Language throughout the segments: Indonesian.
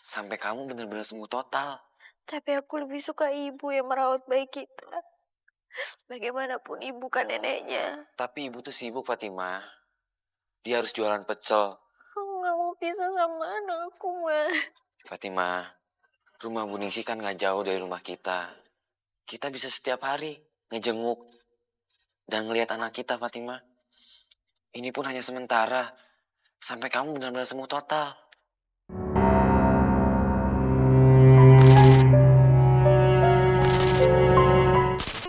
sampai kamu benar-benar sembuh total. Tapi aku lebih suka ibu yang merawat bayi kita. Bagaimanapun ibu kan neneknya. Tapi ibu tuh sibuk, Fatimah. Dia harus jualan pecel. Aku gak mau pisah sama anakku, Ma. Fatimah, rumah Bu Ningsi kan gak jauh dari rumah kita. Kita bisa setiap hari ngejenguk dan ngelihat anak kita, Fatimah. Ini pun hanya sementara, sampai kamu benar-benar sembuh total.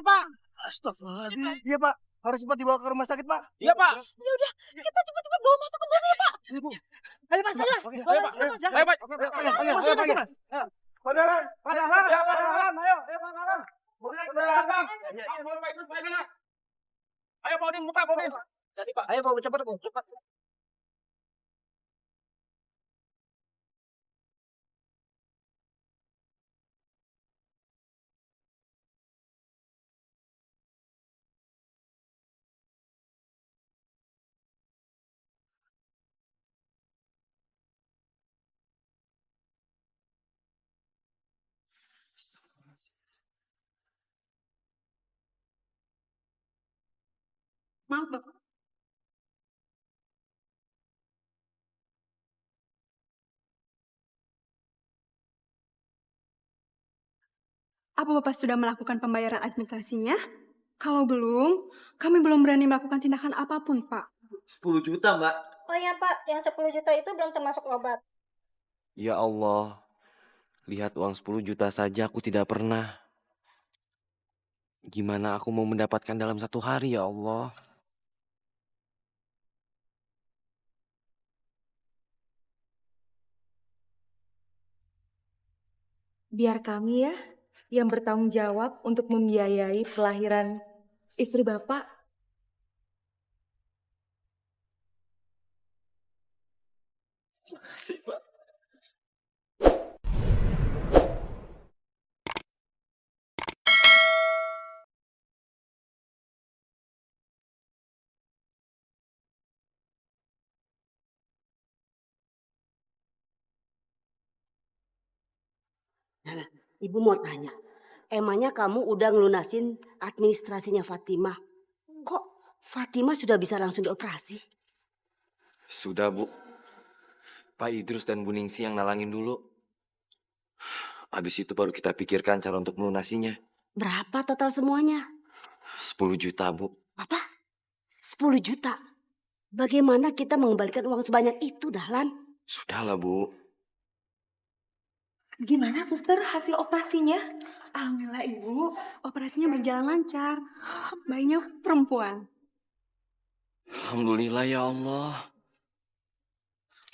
Pak. Astagfirullahaladzim. Iya Pak, harus cepat dibawa ke rumah sakit Pak. Iya Pak. Ya udah, kita cepat-cepat bawa masuk ke mobil, Pak. Iya Bu. Ayo, Mas, ayo, Mas. Oke, Ayo, Pak. Mas. Ayo Pak. Ayo, Mas. Padaran. Ya, padaran. Ayo, padaran. Padaran. Ayo Pak Udin, buka Pak Udin. Jadi Pak. Ayo Pak, cepat Bu, cepat. Maaf, Bapak. Apa Bapak sudah melakukan pembayaran administrasinya? Kalau belum, kami belum berani melakukan tindakan apapun, Pak. 10 juta Mbak. Oh iya Pak, yang 10 juta itu belum termasuk obat. Ya Allah, lihat uang 10 juta saja aku tidak pernah. Gimana aku mau mendapatkan dalam 1 hari, ya Allah? Biar kami ya yang bertanggung jawab untuk membiayai kelahiran istri Bapak. Makasih Pak. Nah, Ibu mau tanya, emangnya kamu udah ngelunasin administrasinya Fatimah? Kok Fatimah sudah bisa langsung dioperasi? Sudah, Bu. Pak Idrus dan Bu Ningsi yang nalangin dulu. Habis itu baru kita pikirkan cara untuk melunasinya. Berapa total semuanya? 10 juta, Bu. Apa? 10 juta? Bagaimana kita mengembalikan uang sebanyak itu, Dahlan? Sudahlah, Bu. Gimana, Suster, hasil operasinya? Alhamdulillah, Ibu. Operasinya berjalan lancar. Bayinya perempuan. Alhamdulillah ya Allah.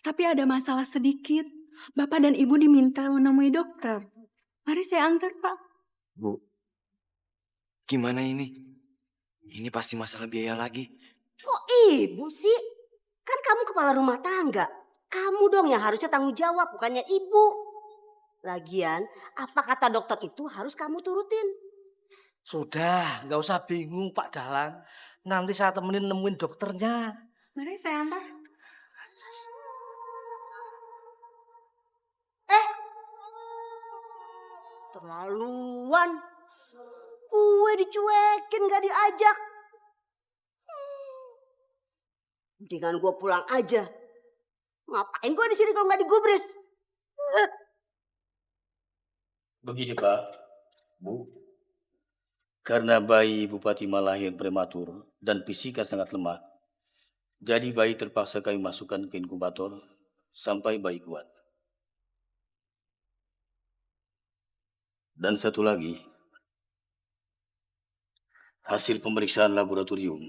Tapi ada masalah sedikit. Bapak dan Ibu diminta menemui dokter. Mari saya antar, Pak. Bu, gimana ini? Ini pasti masalah biaya lagi. Kok Ibu sih? Kan kamu kepala rumah tangga. Kamu dong yang harusnya tanggung jawab, bukannya Ibu. Lagian, apa kata dokter itu harus kamu turutin. Sudah, nggak usah bingung Pak Dahlan. Nanti saya temenin nemuin dokternya. Mari saya antar. Terlaluan. Gue dicuekin gak diajak. Mendingan gue pulang aja. Ngapain gue di sini kalau nggak digubris? Begini Pak, Bu. Karena bayi Ibu Fatimah lahir prematur dan fisiknya sangat lemah, jadi bayi terpaksa kami masukkan ke inkubator sampai bayi kuat. Dan satu lagi, hasil pemeriksaan laboratorium,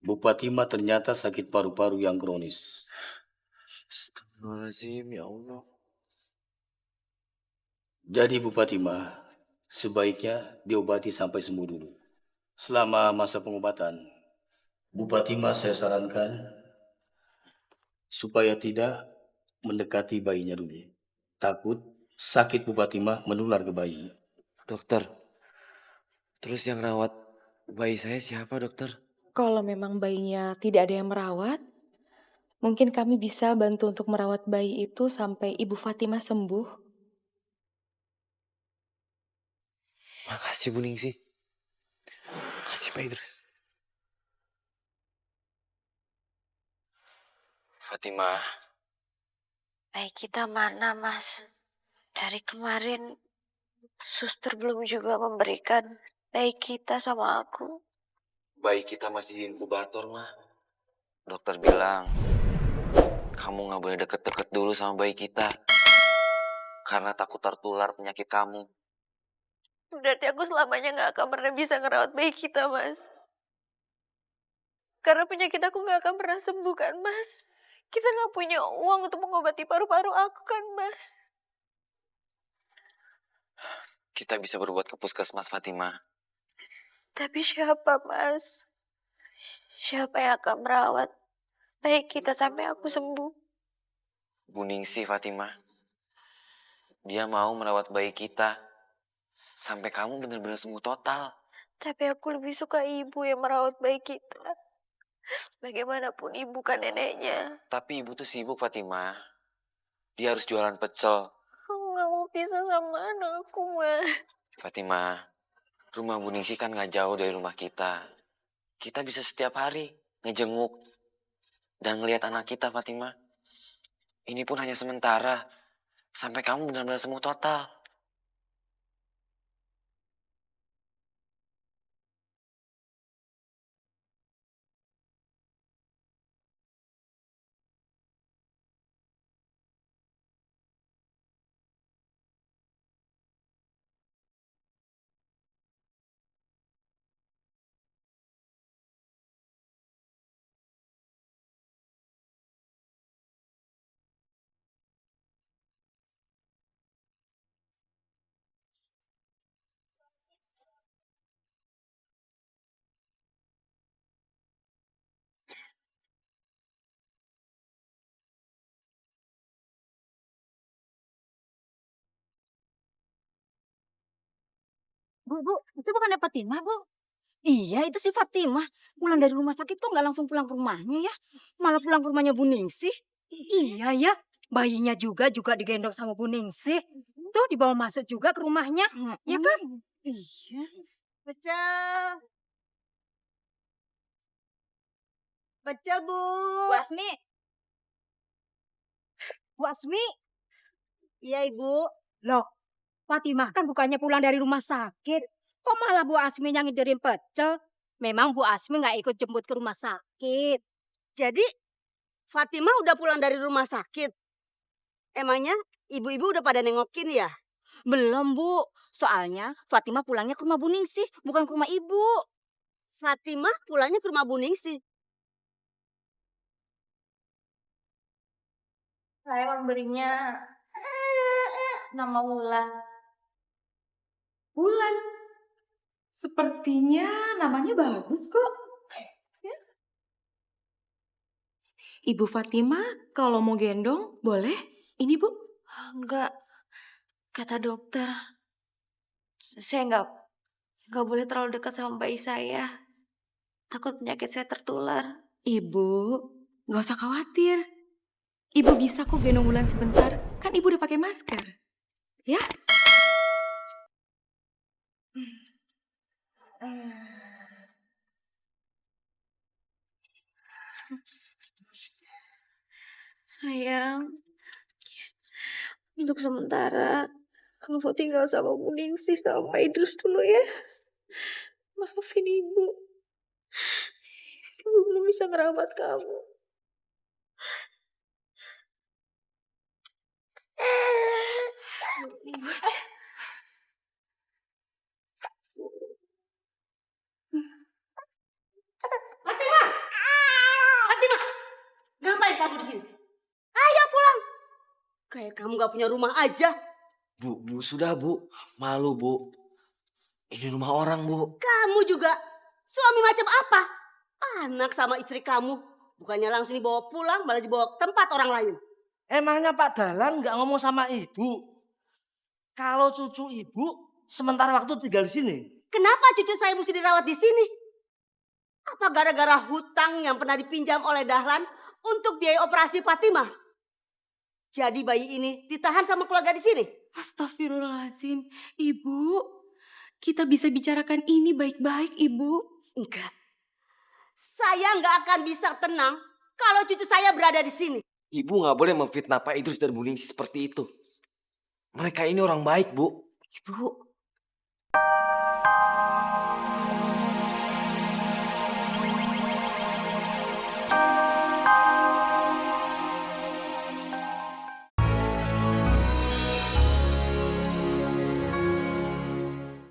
Bu Fatimah ternyata sakit paru-paru yang kronis. Astagfirullahaladzim, ya Allah. Jadi Bu Fatimah sebaiknya diobati sampai sembuh dulu. Selama masa pengobatan, Bu Fatimah saya sarankan supaya tidak mendekati bayinya dulu. Takut sakit Bu Fatimah menular ke bayi. Dokter, terus yang rawat bayi saya siapa, dokter? Kalau memang bayinya tidak ada yang merawat, Mungkin kami bisa bantu untuk merawat bayi itu sampai Ibu Fatimah sembuh. Makasih Bu Ningsih. Makasih Pak Idrus. Fatimah, Bayi kita mana, Mas? Dari kemarin suster belum juga memberikan bayi kita sama aku. bayi kita masih di inkubator, mah. Dokter bilang, kamu gak boleh deket-deket dulu sama bayi kita. Karena takut tertular penyakit kamu. Berarti aku selamanya gak akan pernah bisa ngerawat bayi kita, Mas. Karena penyakit aku gak akan pernah sembuh kan, Mas. Kita gak punya uang untuk mengobati paru-paru aku kan, Mas. Kita bisa berbuat ke puskesmas, Fatimah. Tapi siapa, Mas? Siapa yang akan merawat bayi kita sampai aku sembuh? Bu Ningsih, Fatimah. Dia mau merawat bayi kita. Sampai kamu benar-benar sembuh total. Tapi aku lebih suka ibu yang merawat bayi kita. Bagaimanapun ibu kan neneknya. Tapi ibu tuh sibuk, Fatimah. Dia harus jualan pecel. Aku gak mau pisah sama anakku, Mas. Fatimah, rumah Bu Ningsih kan gak jauh dari rumah kita. Kita bisa setiap hari ngejenguk dan ngelihat anak kita, Fatimah. Ini pun hanya sementara. Sampai kamu benar-benar sembuh total. Bu, itu bukannya Fatimah, Bu? Iya, itu si Fatimah. Pulang dari rumah sakit kok nggak langsung pulang ke rumahnya ya? Malah pulang ke rumahnya Bu Ningsih. Iya ya, bayinya juga digendong sama Bu Ningsih. Tuh dibawa masuk juga ke rumahnya, ya kan? Iya. Pecel. Pecel, Bu. Bu Asmi. Bu Asmi. Iya, Ibu. Loh, Fatimah kan bukannya pulang dari rumah sakit. Kok malah Bu Asmi yang ngiderin pecel? Memang Bu Asmi nggak ikut jemput ke rumah sakit. Jadi Fatimah udah pulang dari rumah sakit. Emangnya ibu-ibu udah pada nengokin ya? Belum, Bu. Soalnya Fatimah pulangnya ke rumah Bu Ningsih, bukan ke rumah ibu. Fatimah pulangnya ke rumah Bu Ningsih. Saya memberinya nama Wulan. Bulan. Sepertinya namanya bagus kok. Ya. Ibu Fatimah, kalau mau gendong, boleh? Ini, Bu. Enggak, kata dokter. Saya nggak boleh terlalu dekat sama bayi saya. Takut penyakit saya tertular. Ibu, nggak usah khawatir. Ibu bisa kok gendong Bulan sebentar. Kan Ibu udah pakai masker. Ya? Sayang, untuk sementara kamu tinggal sama Bu Ningsih sama Pak Idrus dulu ya. Maafin ibu. Ibu belum bisa ngerawat kamu. Ibu aja. Fatimah! Fatimah! Ngapain kamu di sini? Ayo pulang. Kayak kamu gak punya rumah aja. Bu, sudah Bu. Malu Bu. Ini rumah orang Bu. Kamu juga suami macam apa? Anak sama istri kamu. Bukannya langsung dibawa pulang, malah dibawa ke tempat orang lain. Emangnya Pak Dahlan nggak ngomong sama ibu? Kalau cucu ibu sementara waktu tinggal di sini. Kenapa cucu saya mesti dirawat di sini? Apa gara-gara hutang yang pernah dipinjam oleh Dahlan untuk biaya operasi Fatimah? Jadi bayi ini ditahan sama keluarga di sini? Astagfirullahaladzim. Ibu, kita bisa bicarakan ini baik-baik, Ibu. Enggak. Saya nggak akan bisa tenang kalau cucu saya berada di sini. Ibu nggak boleh memfitnah Pak Idrus dan Bu Ningsih seperti itu. Mereka ini orang baik, Bu. Ibu,